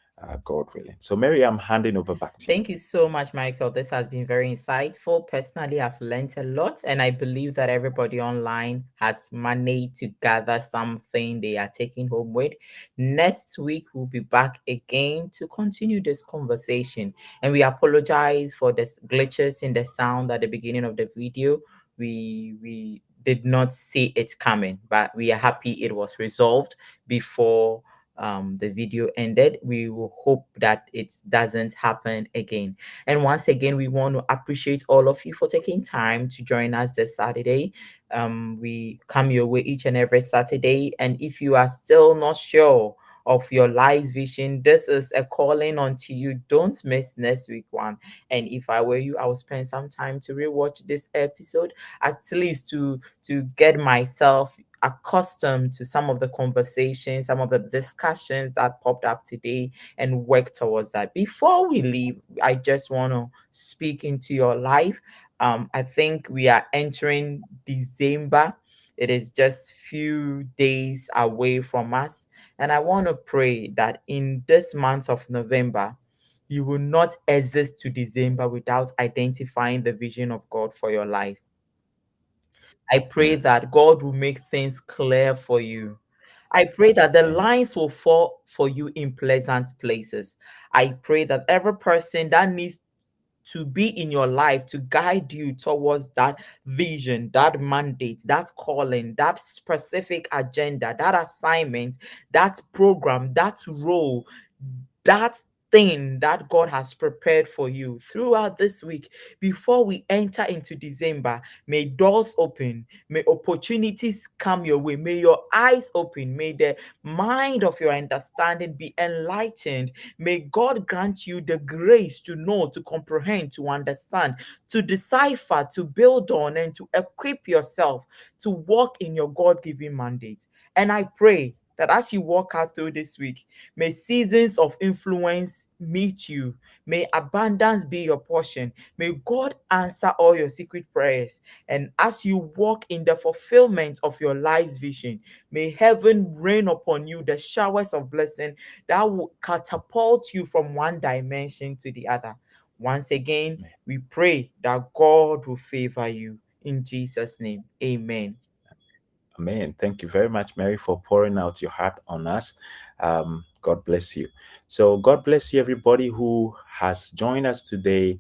God willing. So Mary, I'm handing over back to you. Thank you so much, Michael. This has been very insightful. Personally, I've learned a lot, and I believe that everybody online has managed to gather something they are taking home with. Next week, we'll be back again to continue this conversation. And we apologize for the glitches in the sound at the beginning of the video. We did not see it coming, but we are happy it was resolved before the video ended. We will hope that it doesn't happen again. And once again, we want to appreciate all of you for taking time to join us this Saturday. We come your way each and every Saturday. And if you are still not sure of your life's vision, this is a calling unto you. Don't miss next week one. And if I were you, I would spend some time to rewatch this episode, at least to get myself accustomed to some of the conversations, some of the discussions that popped up today, and work towards that. Before we leave, I just want to speak into your life. I think we are entering December. It is just few days away from us. And I want to pray that in this month of November, you will not exist to December without identifying the vision of God for your life. I pray Mm. that God will make things clear for you. I pray that the Amen. lines will fall for you in pleasant places. I pray that every person that needs to be in your life to guide you towards that vision, that mandate, that calling, that specific agenda, that assignment, that program, that role, that thing that God has prepared for you throughout this week. Before we enter into December, may doors open, may opportunities come your way, may your eyes open, may the mind of your understanding be enlightened. May God grant you the grace to know, to comprehend, to understand, to decipher, to build on, and to equip yourself to walk in your God given mandate. And I pray that as you walk out through this week, may seasons of influence meet you. May abundance be your portion. May God answer all your secret prayers. And as you walk in the fulfillment of your life's vision, may heaven rain upon you the showers of blessing that will catapult you from one dimension to the other. Once again, we pray that God will favor you. In Jesus' name, amen. Amen. Thank you very much, Mary, for pouring out your heart on us. God bless you. So, God bless you, everybody who has joined us today.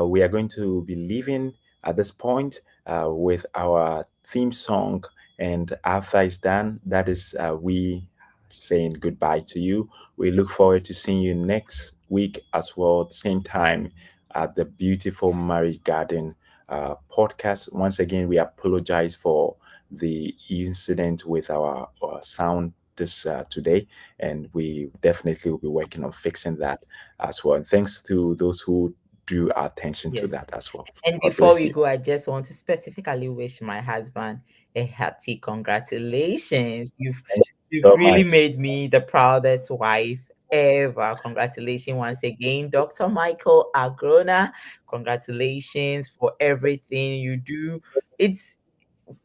We are going to be leaving at this point with our theme song. And after it's done, that is we saying goodbye to you. We look forward to seeing you next week as well, at the same time at the Beautiful Marriage Garden podcast. Once again, we apologize for the incident with our sound this today, and we definitely will be working on fixing that as well. And thanks to those who drew our attention to Yes. that as well. And God before bless we you. go, I just want to specifically wish my husband a hearty congratulations. Thank you You've so really much. made me the proudest wife ever. Congratulations once again, Dr. Michael Agronah. Congratulations for everything you do. It's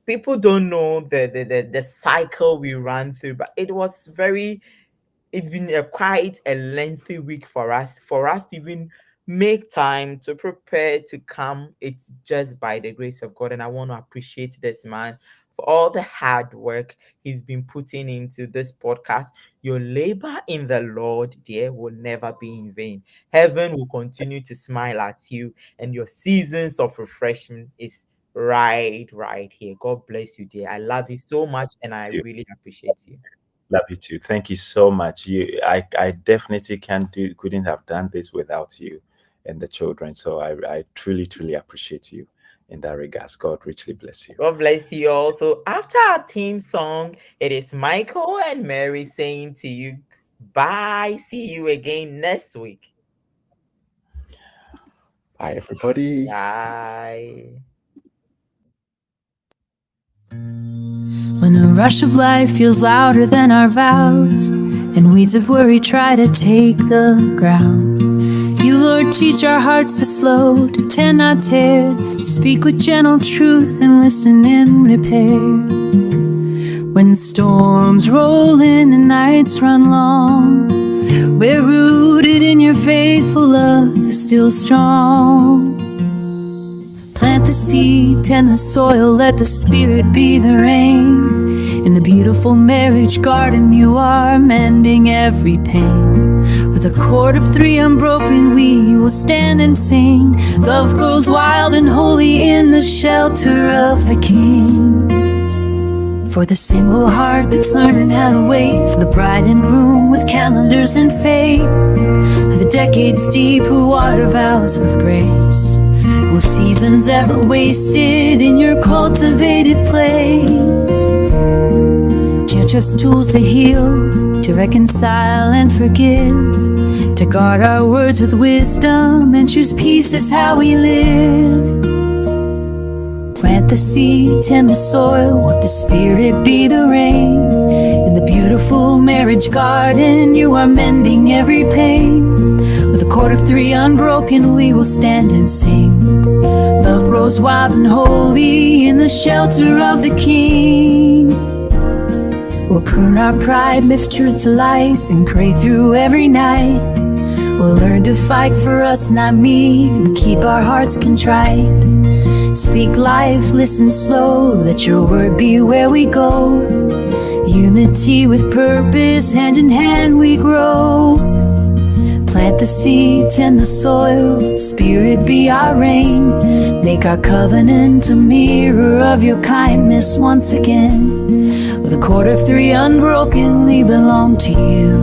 people don't know the cycle we ran through, but it's been quite a lengthy week for us to even make time to prepare to come. It's just by the grace of God, and I want to appreciate this man for all the hard work he's been putting into this podcast. Your labor in the Lord, dear, will never be in vain. Heaven will continue to smile at you, and your seasons of refreshment is right here. God bless you, dear. I love you so much, and I You. really appreciate you. Love you too. Thank you so much. I definitely couldn't have done this without you and the children. So I truly appreciate you in that regards. God richly bless you. God bless you all. So after our theme song, it is Michael and Mary saying to you, bye. See you again next week. Bye, everybody. Bye. When the rush of life feels louder than our vows, and weeds of worry try to take the ground, you, Lord, teach our hearts to slow, to tend, not tear, to speak with gentle truth and listen in repair. When storms roll in and nights run long, we're rooted in your faithful love, still strong. Plant the seed, tend the soil, let the Spirit be the rain. In the beautiful marriage garden, you are mending every pain. With a chord of three unbroken, we will stand and sing. Love grows wild and holy in the shelter of the King. For the single heart that's learning how to wait for the bride and groom with calendars and fate. For the decades deep who water vows with grace. Will seasons ever wasted in your cultivated place? Judge us tools to heal, to reconcile and forgive, to guard our words with wisdom and choose peace is how we live. Plant the seed, tend the soil, let the Spirit be the rain. In the beautiful marriage garden, you are mending every pain. With a chord of three unbroken, we will stand and sing. Love grows wild and holy in the shelter of the King. We'll prune our pride, lift truth to life, and pray through every night. We'll learn to fight for us, not me, and keep our hearts contrite. Speak life, listen slow, let your word be where we go. Unity with purpose, hand in hand we grow. Plant the seed, tend the soil, Spirit be our rain. Make our covenant a mirror of your kindness once again. With a chord of three unbroken, we belong to you.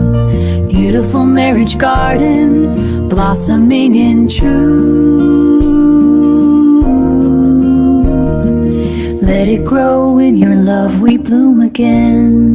Beautiful marriage garden, blossoming in truth. Let it grow in your love, we bloom again.